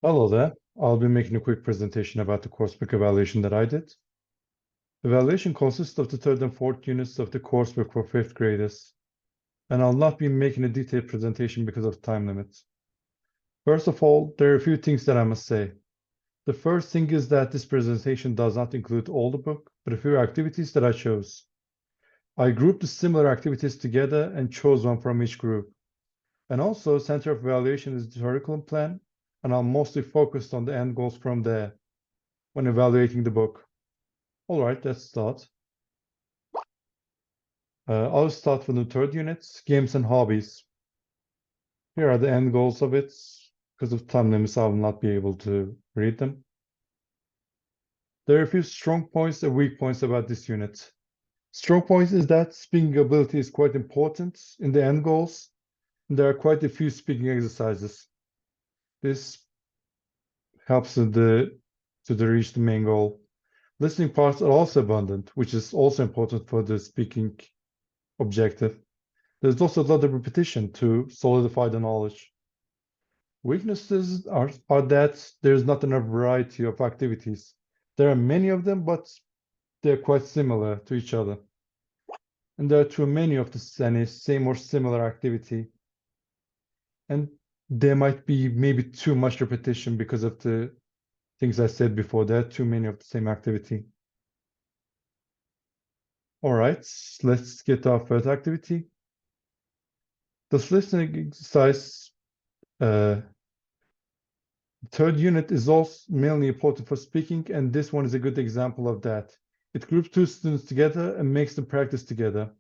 Hello there. I'll be making a quick presentation about the coursebook evaluation that I did. Evaluation consists of the third and fourth units of the coursebook for fifth graders, and I'll not be making a detailed presentation because of time limits. First of all, there are a few things that I must say. The first thing is that this presentation does not include all the book, but a few activities that I chose. I grouped the similar activities together and chose one from each group. And also, Center of Evaluation is the curriculum plan, and I'm mostly focused on the end goals from there when evaluating the book. All right, let's start. I'll start with the third unit, games and hobbies. Here are the end goals of it. Because of time limits, I will not be able to read them. There are a few strong points and weak points about this unit. Strong points is that speaking ability is quite important in the end goals, and there are quite a few speaking exercises. This helps to reach the main goal. Listening parts are also abundant, which is also important for the speaking objective. There's also a lot of repetition to solidify the knowledge. Weaknesses are that there's not enough variety of activities. There are many of them, but they're quite similar to each other. And there are too many of the same or similar activity. And there might be maybe too much repetition because of the things I said before. There are too many of the same activity. All right, let's get to our first activity. This listening exercise third unit is also mainly important for speaking, and this one is a good example of that. It groups two students together and makes them practice together.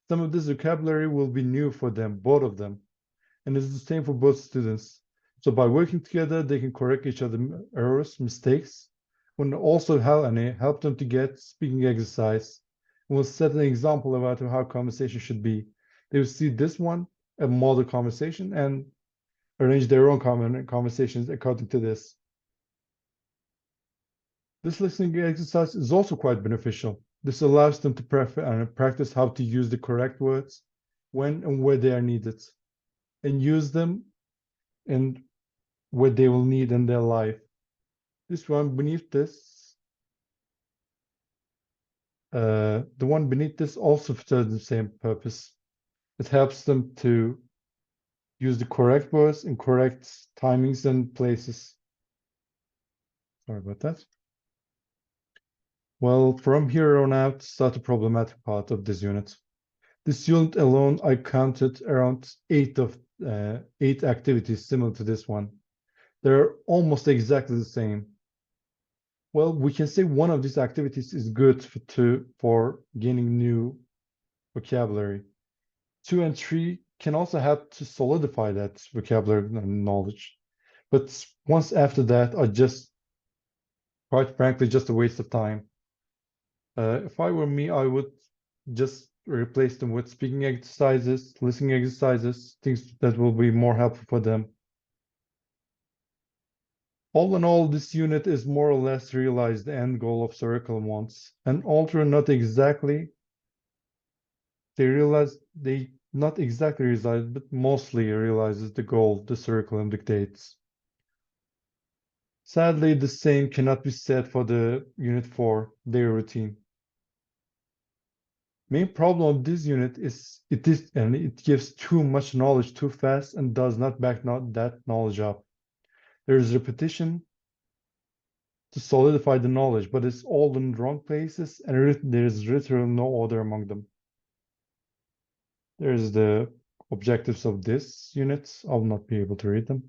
Some of this vocabulary will be new for them, both of them, and it's the same for both students. So by working together, they can correct each other's errors, mistakes, and also help them to get speaking exercise. And we'll set an example about how conversation should be. They will see this one, a model conversation, and arrange their own conversations according to this. This listening exercise is also quite beneficial. This allows them to practice how to use the correct words when and where they are needed, and use them in what they will need in their life. This one beneath this, the one beneath this also serves the same purpose. It helps them to use the correct words in correct timings and places. Sorry about that. Well, from here on out, start the problematic part of this unit. This unit alone, I counted around eight activities similar to this one. They're almost exactly the same. Well, we can say one of these activities is good for gaining new vocabulary. 2 and 3 can also help to solidify that vocabulary and knowledge. But once after that, are just, quite frankly, just a waste of time. If I were me, I would just replace them with speaking exercises, listening exercises, things that will be more helpful for them. All in all, this unit is more or less realized the end goal of curriculum wants, and although not exactly, they not exactly realize, but mostly realizes the goal the curriculum dictates. Sadly, the same cannot be said for the Unit 4, daily routine. Main problem of this unit is it gives too much knowledge too fast and does not back that knowledge up. There is repetition to solidify the knowledge, but it's all in the wrong places, and there is literally no order among them. There's the objectives of this unit. I'll not be able to read them.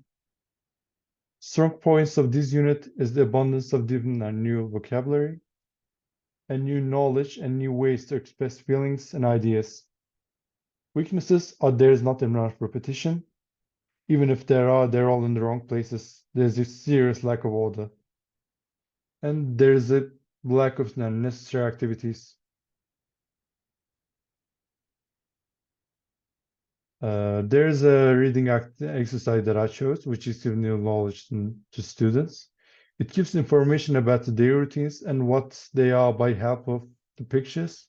Strong points of this unit is the abundance of different and new vocabulary, and new knowledge and new ways to express feelings and ideas. Weaknesses are there's not enough repetition. Even if there are, they're all in the wrong places. There's a serious lack of order. And there's a lack of necessary activities. There's a reading exercise that I chose, which is giving new knowledge to students. It gives information about the daily routines and what they are by help of the pictures.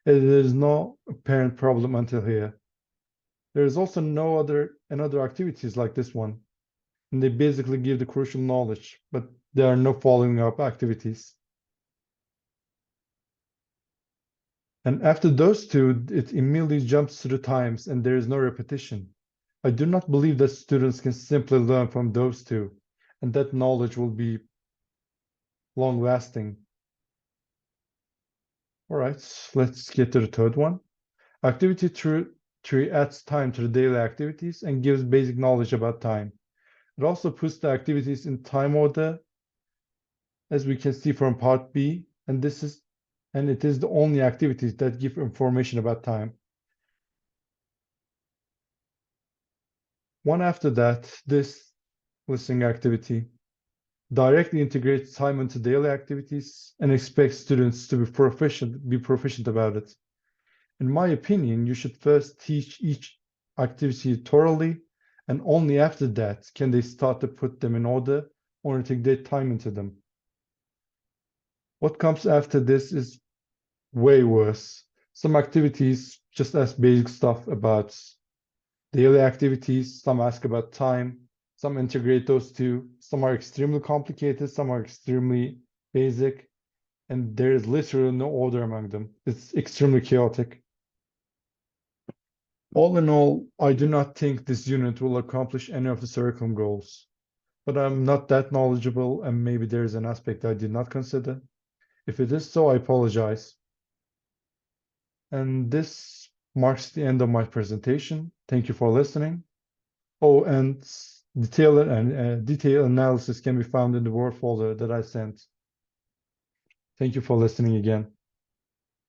There is no apparent problem until here. There is also no other activities like this one. and they basically give the crucial knowledge, but there are no following up activities. And after those two, it immediately jumps to the times and there is no repetition. I do not believe that students can simply learn from those two, and that knowledge will be long lasting. All right, let's get to the third one. Activity tree adds time to the daily activities and gives basic knowledge about time. It also puts the activities in time order, as we can see from part B, and it is the only activities that give information about time. One after that, this listening activity directly integrates time into daily activities and expects students to be proficient about it. In my opinion, you should first teach each activity thoroughly, and only after that can they start to put them in order or integrate time into them. What comes after this is way worse. Some activities just ask basic stuff about daily activities, some ask about time, some integrate those two, some are extremely complicated, some are extremely basic, and there is literally no order among them. It's extremely chaotic. All in all, I do not think this unit will accomplish any of the curriculum goals, but I'm not that knowledgeable, and maybe there is an aspect I did not consider. If it is so, I apologize. And this marks the end of my presentation. Thank you for listening. Oh, and detailed analysis can be found in the Word folder that I sent. Thank you for listening again.